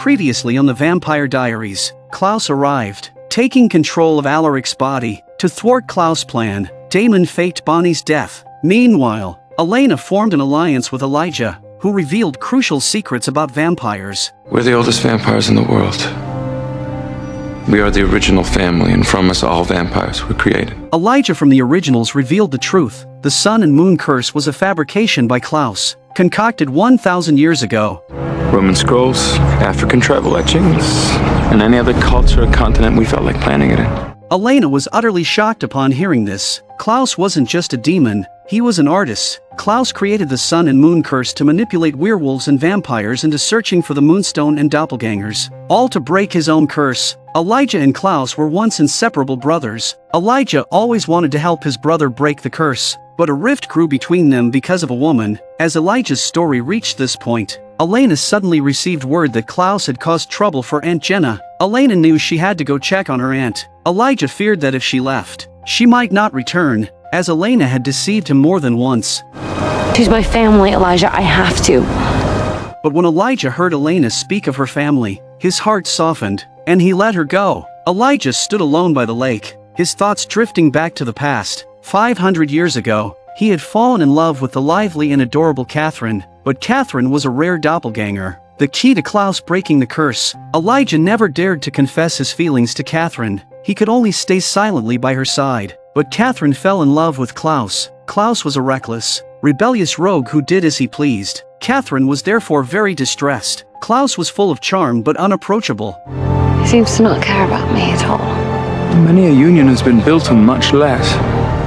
Previously on the Vampire Diaries, Klaus arrived, taking control of Alaric's body. To thwart Klaus' plan, Damon faked Bonnie's death. Meanwhile, Elena formed an alliance with Elijah, who revealed crucial secrets about vampires. We're the oldest vampires in the world. We are the original family, and from us all vampires were created. Elijah from the originals revealed the truth. The sun and moon curse was a fabrication by Klaus, concocted 1,000 years ago. Roman scrolls, African tribal etchings, and any other culture or continent we felt like planting it in. Elena was utterly shocked upon hearing this. Klaus wasn't just a demon, he was an artist. Klaus created the sun and moon curse to manipulate werewolves and vampires into searching for the moonstone and doppelgangers, all to break his own curse. Elijah and Klaus were once inseparable brothers. Elijah always wanted to help his brother break the curse, but a rift grew between them because of a woman. As Elijah's story reached this point, Elena suddenly received word that Klaus had caused trouble for Aunt Jenna. Elena knew she had to go check on her aunt. Elijah feared that if she left, she might not return, as Elena had deceived him more than once. She's my family, Elijah. I have to. But when Elijah heard Elena speak of her family, his heart softened, and he let her go. Elijah stood alone by the lake, his thoughts drifting back to the past. 500 years ago, he had fallen in love with the lively and adorable Katherine, but Katherine was a rare doppelganger, the key to Klaus breaking the curse. Elijah never dared to confess his feelings to Katherine. He could only stay silently by her side. But Katherine fell in love with Klaus. Klaus was a reckless, rebellious rogue who did as he pleased. Katherine was therefore very distressed. Klaus was full of charm but unapproachable. He seems to not care about me at all. Many a union has been built on much less.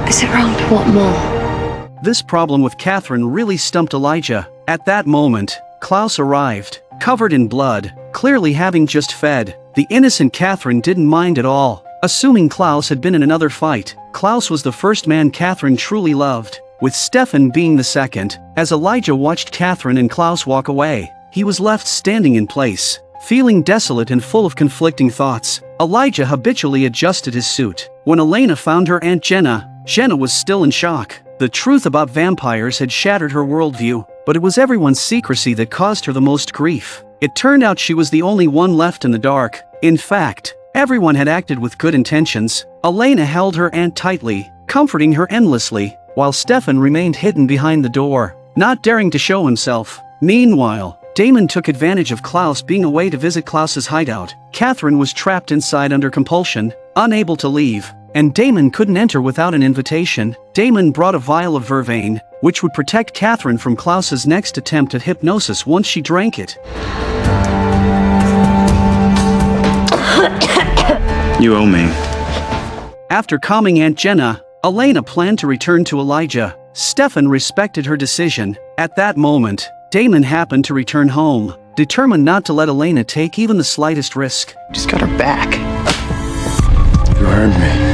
Is it wrong to want more? This problem with Katherine really stumped Elijah. At that moment, Klaus arrived, covered in blood, clearly having just fed. The innocent Katherine didn't mind at all, assuming Klaus had been in another fight. Klaus was the first man Katherine truly loved, with Stefan being the second. As Elijah watched Katherine and Klaus walk away, he was left standing in place, feeling desolate and full of conflicting thoughts. Elijah habitually adjusted his suit. When Elena found her Aunt Jenna, Jenna was still in shock. The truth about vampires had shattered her worldview, but it was everyone's secrecy that caused her the most grief. It turned out she was the only one left in the dark. In fact, everyone had acted with good intentions. Elena held her aunt tightly, comforting her endlessly, while Stefan remained hidden behind the door, not daring to show himself. Meanwhile, Damon took advantage of Klaus being away to visit Klaus's hideout. Katherine was trapped inside under compulsion, unable to leave, and Damon couldn't enter without an invitation. Damon brought a vial of vervain, which would protect Katherine from Klaus's next attempt at hypnosis once she drank it. You owe me. After calming Aunt Jenna, Elena planned to return to Elijah. Stefan respected her decision. At that moment, Damon happened to return home, determined not to let Elena take even the slightest risk. Just got her back. You heard me.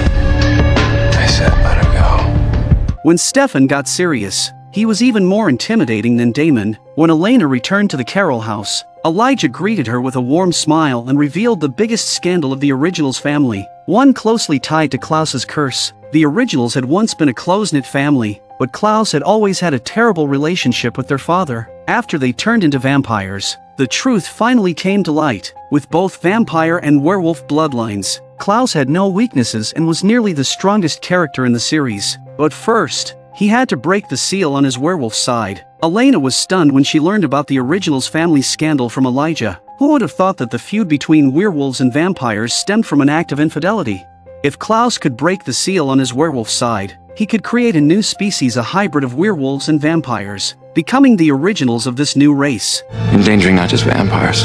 I said let her go. When Stefan got serious, he was even more intimidating than Damon. When Elena returned to the Carroll house, Elijah greeted her with a warm smile and revealed the biggest scandal of the Originals family, one closely tied to Klaus's curse. The Originals had once been a close-knit family, but Klaus had always had a terrible relationship with their father. After they turned into vampires, the truth finally came to light. With both vampire and werewolf bloodlines, Klaus had no weaknesses and was nearly the strongest character in the series. But first, he had to break the seal on his werewolf side. Elena was stunned when she learned about the Originals family scandal from Elijah. Who would have thought that the feud between werewolves and vampires stemmed from an act of infidelity? If Klaus could break the seal on his werewolf side, he could create a new species, a hybrid of werewolves and vampires, becoming the Originals of this new race. Endangering not just vampires,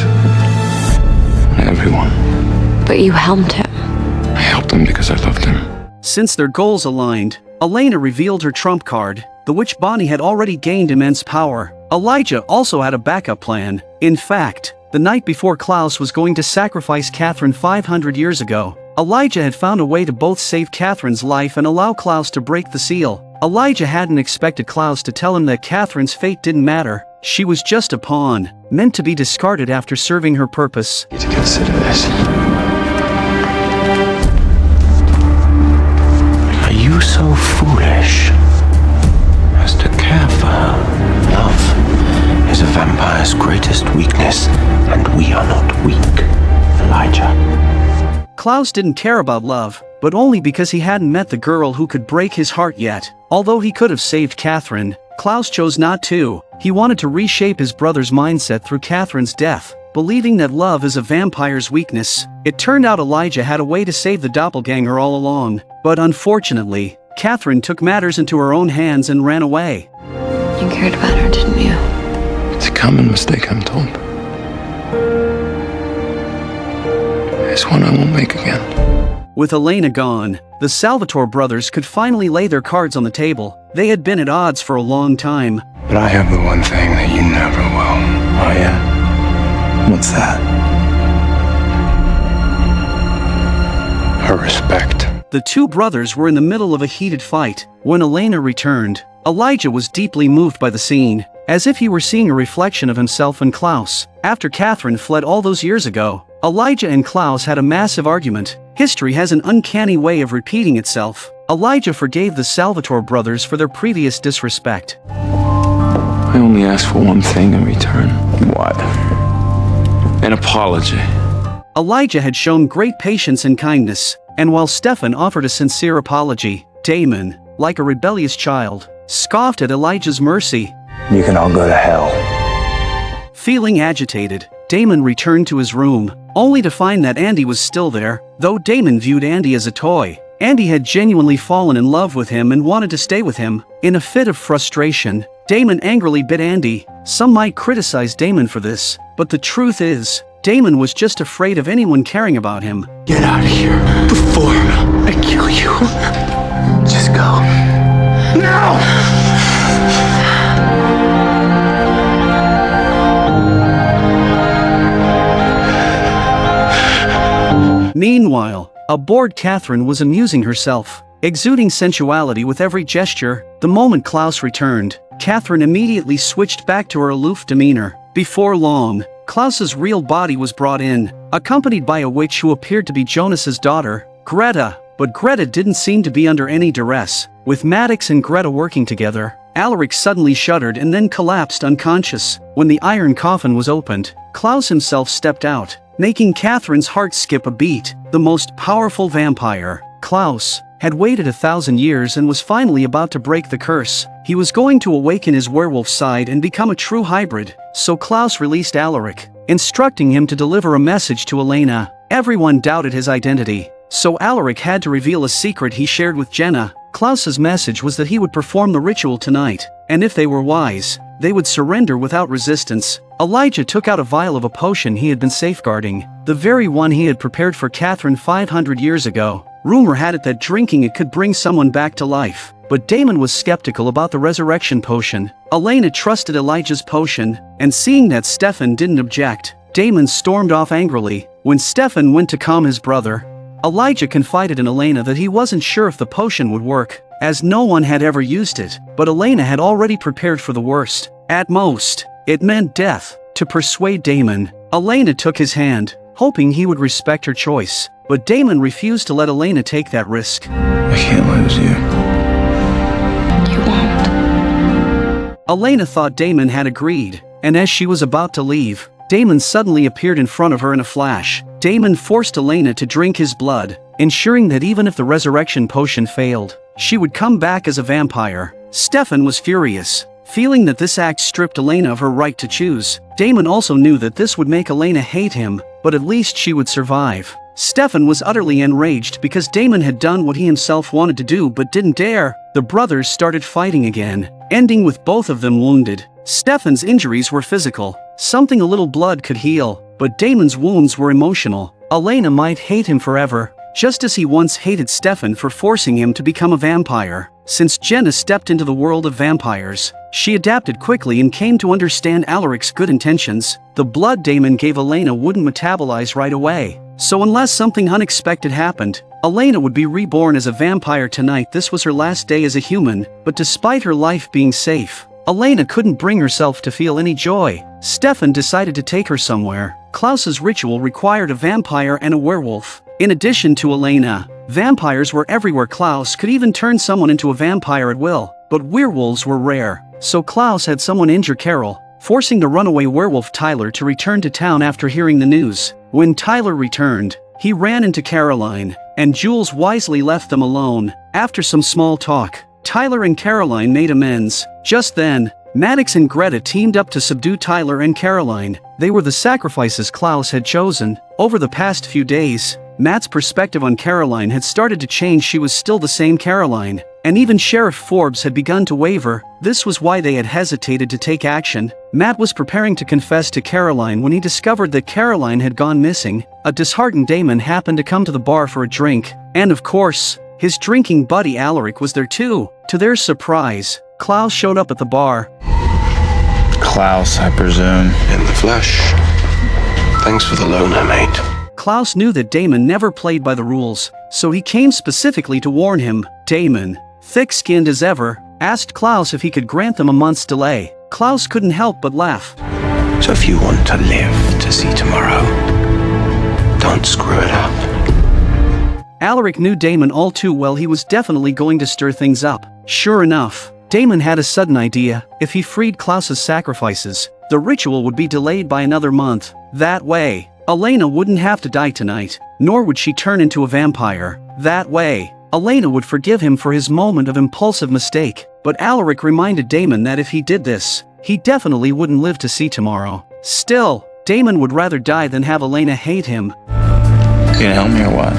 everyone. But you helped him. I helped him because I loved him. Since their goals aligned, Elena revealed her trump card, the witch Bonnie had already gained immense power. Elijah also had a backup plan. In fact, the night before Klaus was going to sacrifice Katherine 500 years ago, Elijah had found a way to both save Katherine's life and allow Klaus to break the seal. Elijah hadn't expected Klaus to tell him that Katherine's fate didn't matter. She was just a pawn, meant to be discarded after serving her purpose. You need to consider this. Are you so foolish as to care for her? Love is a vampire's greatest weakness, and we are not weak, Elijah. Klaus didn't care about love, but only because he hadn't met the girl who could break his heart yet. Although he could have saved Katherine, Klaus chose not to. He wanted to reshape his brother's mindset through Katherine's death, believing that love is a vampire's weakness. It turned out Elijah had a way to save the doppelganger all along, but unfortunately, Katherine took matters into her own hands and ran away. You cared about her, didn't you? It's a common mistake, I'm told. It's one I won't make again. With Elena gone, the Salvatore brothers could finally lay their cards on the table. They had been at odds for a long time. But I have the one thing that you never will. Oh, yeah? What's that? Her respect. The two brothers were in the middle of a heated fight when Elena returned. Elijah was deeply moved by the scene, as if he were seeing a reflection of himself and Klaus. After Katherine fled all those years ago, Elijah and Klaus had a massive argument. History has an uncanny way of repeating itself. Elijah forgave the Salvatore brothers for their previous disrespect. I only ask for one thing in return. What? An apology. Elijah had shown great patience and kindness, and while Stefan offered a sincere apology, Damon, like a rebellious child, scoffed at Elijah's mercy. You can all go to hell. Feeling agitated, Damon returned to his room, only to find that Andy was still there. Though Damon viewed Andy as a toy, Andy had genuinely fallen in love with him and wanted to stay with him. In a fit of frustration, Damon angrily bit Andy. Some might criticize Damon for this, but the truth is, Damon was just afraid of anyone caring about him. Get out of here before I kill you. Just go. Now! Meanwhile, a bored Katherine was amusing herself, exuding sensuality with every gesture. The moment Klaus returned, Katherine immediately switched back to her aloof demeanor. Before long, Klaus's real body was brought in, accompanied by a witch who appeared to be Jonas's daughter, Greta. But Greta didn't seem to be under any duress. With Maddox and Greta working together, Alaric suddenly shuddered and then collapsed unconscious. When the iron coffin was opened, Klaus himself stepped out, making Katherine's heart skip a beat. The most powerful vampire, Klaus, had waited 1,000 years and was finally about to break the curse. He was going to awaken his werewolf side and become a true hybrid. So Klaus released Alaric, instructing him to deliver a message to Elena. Everyone doubted his identity, so Alaric had to reveal a secret he shared with Jenna. Klaus's message was that he would perform the ritual tonight, and if they were wise, they would surrender without resistance. Elijah took out a vial of a potion he had been safeguarding, the very one he had prepared for Katherine 500 years ago. Rumor had it that drinking it could bring someone back to life, but Damon was skeptical about the resurrection potion. Elena trusted Elijah's potion, and seeing that Stefan didn't object, Damon stormed off angrily. When Stefan went to calm his brother, Elijah confided in Elena that he wasn't sure if the potion would work, as no one had ever used it, but Elena had already prepared for the worst. At most, it meant death. To persuade Damon, Elena took his hand, hoping he would respect her choice, but Damon refused to let Elena take that risk. I can't lose you. You won't. Elena thought Damon had agreed, and as she was about to leave, Damon suddenly appeared in front of her in a flash. Damon forced Elena to drink his blood, ensuring that even if the resurrection potion failed, she would come back as a vampire. Stefan was furious, feeling that this act stripped Elena of her right to choose. Damon also knew that this would make Elena hate him, but at least she would survive. Stefan was utterly enraged because Damon had done what he himself wanted to do but didn't dare. The brothers started fighting again, ending with both of them wounded. Stefan's injuries were physical, something a little blood could heal, but Damon's wounds were emotional. Elena might hate him forever, just as he once hated Stefan for forcing him to become a vampire. Since Jenna stepped into the world of vampires, she adapted quickly and came to understand Alaric's good intentions. The blood Damon gave Elena wouldn't metabolize right away, so unless something unexpected happened, Elena would be reborn as a vampire tonight. This was her last day as a human, but despite her life being safe, Elena couldn't bring herself to feel any joy. Stefan decided to take her somewhere. Klaus's ritual required a vampire and a werewolf. In addition to Elena, vampires were everywhere. Klaus could even turn someone into a vampire at will, but werewolves were rare, so Klaus had someone injure Carol. forcing the runaway werewolf Tyler to return to town after hearing the news. When Tyler returned, he ran into Caroline, and Jules wisely left them alone. After some small talk, Tyler and Caroline made amends. Just then, Maddox and Greta teamed up to subdue Tyler and Caroline. They were the sacrifices Klaus had chosen. Over the past few days, Matt's perspective on Caroline had started to change. She was still the same Caroline, and even Sheriff Forbes had begun to waver. This was why they had hesitated to take action. Matt was preparing to confess to Caroline when he discovered that Caroline had gone missing. A disheartened Damon happened to come to the bar for a drink, and of course, his drinking buddy Alaric was there too. To their surprise, Klaus showed up at the bar. Klaus, I presume. In the flesh. Thanks for the loaner, mate. Klaus knew that Damon never played by the rules, so he came specifically to warn him. Damon, thick-skinned as ever, asked Klaus if he could grant them a month's delay. Klaus couldn't help but laugh. So if you want to live to see tomorrow, don't screw it up. Alaric knew Damon all too well. He was definitely going to stir things up. Sure enough, Damon had a sudden idea. If he freed Klaus's sacrifices, the ritual would be delayed by another month. That way, Elena wouldn't have to die tonight, nor would she turn into a vampire. That way, Elena would forgive him for his moment of impulsive mistake. But Alaric reminded Damon that if he did this, he definitely wouldn't live to see tomorrow. Still, Damon would rather die than have Elena hate him. You gonna help me or what?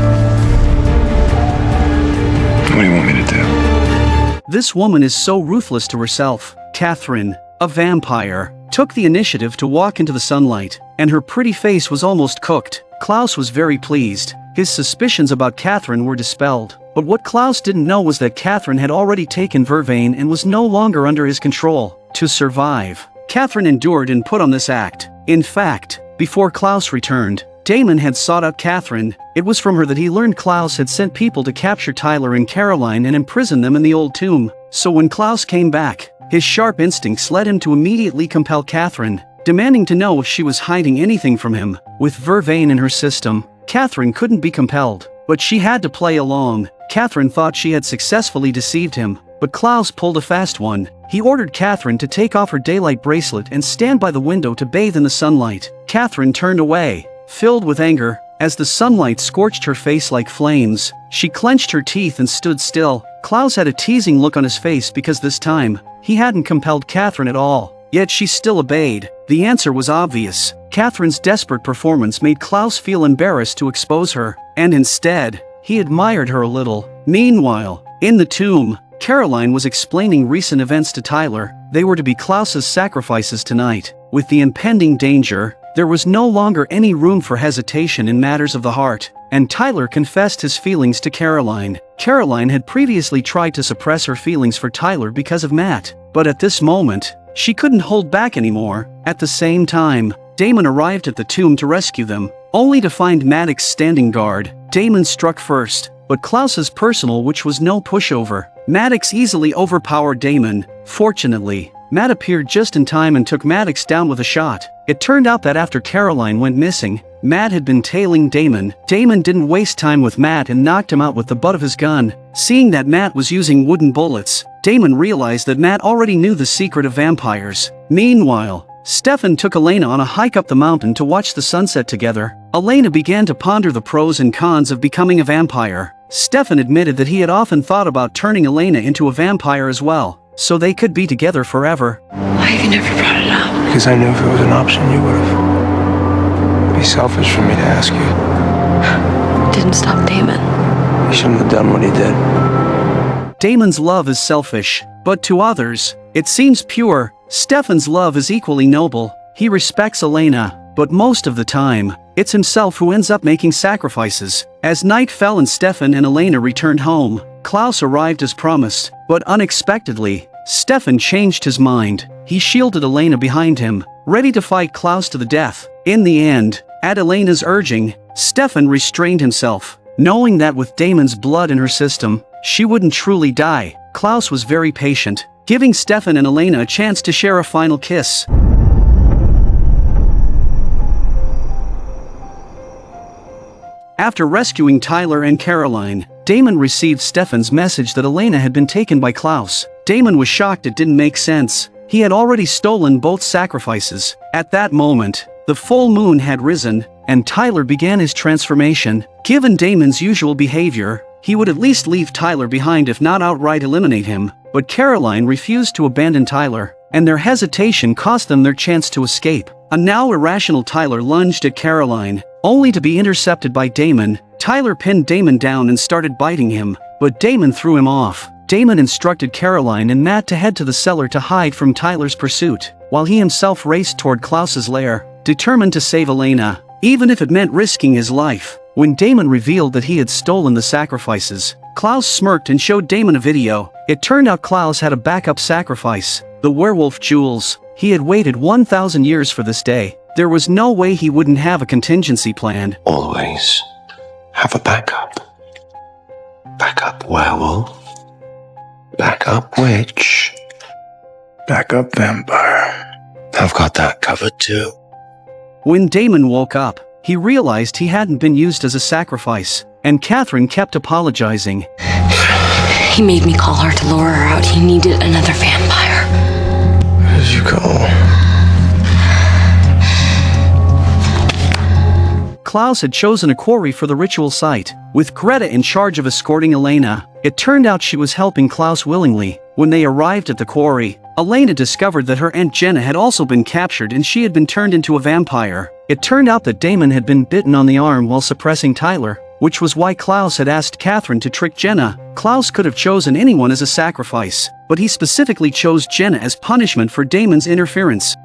What do you want me to do? This woman is so ruthless to herself. Katherine, a vampire, took the initiative to walk into the sunlight, and her pretty face was almost cooked. Klaus was very pleased. His suspicions about Katherine were dispelled. But what Klaus didn't know was that Katherine had already taken Vervain and was no longer under his control. To survive, Katherine endured and put on this act. In fact, before Klaus returned, Damon had sought out Katherine. It was from her that he learned Klaus had sent people to capture Tyler and Caroline and imprison them in the old tomb. So when Klaus came back, his sharp instincts led him to immediately compel Katherine, demanding to know if she was hiding anything from him. With Vervain in her system, Katherine couldn't be compelled, but she had to play along. Katherine thought she had successfully deceived him, but Klaus pulled a fast one. He ordered Katherine to take off her daylight bracelet and stand by the window to bathe in the sunlight. Katherine turned away, filled with anger. As the sunlight scorched her face like flames, she clenched her teeth and stood still. Klaus had a teasing look on his face because this time, he hadn't compelled Katherine at all. Yet she still obeyed. The answer was obvious. Katherine's desperate performance made Klaus feel embarrassed to expose her, and instead, he admired her a little. Meanwhile, in the tomb, Caroline was explaining recent events to Tyler. They were to be Klaus's sacrifices tonight. With the impending danger, there was no longer any room for hesitation in matters of the heart, and Tyler confessed his feelings to Caroline. Caroline had previously tried to suppress her feelings for Tyler because of Matt, but at this moment, she couldn't hold back anymore. At the same time, Damon arrived at the tomb to rescue them, only to find Maddox standing guard. Damon struck first, but Klaus's personal which was no pushover. Maddox easily overpowered Damon. Fortunately, Matt appeared just in time and took Maddox down with a shot. It turned out that after Caroline went missing, Matt had been tailing Damon. Damon didn't waste time with Matt and knocked him out with the butt of his gun. Seeing that Matt was using wooden bullets, Damon realized that Matt already knew the secret of vampires. Meanwhile, Stefan took Elena on a hike up the mountain to watch the sunset together. Elena began to ponder the pros and cons of becoming a vampire. Stefan admitted that he had often thought about turning Elena into a vampire as well, so they could be together forever. Why have you never brought it up? Because I knew if it was an option, you would have. It'd be selfish for me to ask you. Didn't stop Damon. He shouldn't have done what he did. Damon's love is selfish, but to others, it seems pure. Stefan's love is equally noble. He respects Elena, but most of the time, it's himself who ends up making sacrifices. As night fell and Stefan and Elena returned home, Klaus arrived as promised, but unexpectedly, Stefan changed his mind. He shielded Elena behind him, ready to fight Klaus to the death. In the end, at Elena's urging, Stefan restrained himself, knowing that with Damon's blood in her system, she wouldn't truly die. Klaus was very patient, giving Stefan and Elena a chance to share a final kiss. After rescuing Tyler and Caroline, Damon received Stefan's message that Elena had been taken by Klaus. Damon was shocked it didn't make sense. He had already stolen both sacrifices. At that moment, the full moon had risen, and Tyler began his transformation. Given Damon's usual behavior, he would at least leave Tyler behind if not outright eliminate him, but Caroline refused to abandon Tyler, and their hesitation cost them their chance to escape. A now irrational Tyler lunged at Caroline, only to be intercepted by Damon. Tyler pinned Damon down and started biting him, but Damon threw him off. Damon instructed Caroline and Matt to head to the cellar to hide from Tyler's pursuit, while he himself raced toward Klaus's lair, determined to save Elena, even if it meant risking his life. When Damon revealed that he had stolen the sacrifices, Klaus smirked and showed Damon a video. It turned out Klaus had a backup sacrifice, the werewolf jewels. He had waited 1,000 years for this day. There was no way he wouldn't have a contingency plan. Always have a backup. Backup werewolf. Backup witch. Backup vampire. I've got that covered too. When Damon woke up, he realized he hadn't been used as a sacrifice, and Katherine kept apologizing. He made me call her to lure her out. He needed another vampire. Where did you go? Klaus had chosen a quarry for the ritual site, with Greta in charge of escorting Elena. It turned out she was helping Klaus willingly. When they arrived at the quarry, Elena discovered that her Aunt Jenna had also been captured and she had been turned into a vampire. It turned out that Damon had been bitten on the arm while suppressing Tyler, which was why Klaus had asked Katherine to trick Jenna. Klaus could have chosen anyone as a sacrifice, but he specifically chose Jenna as punishment for Damon's interference.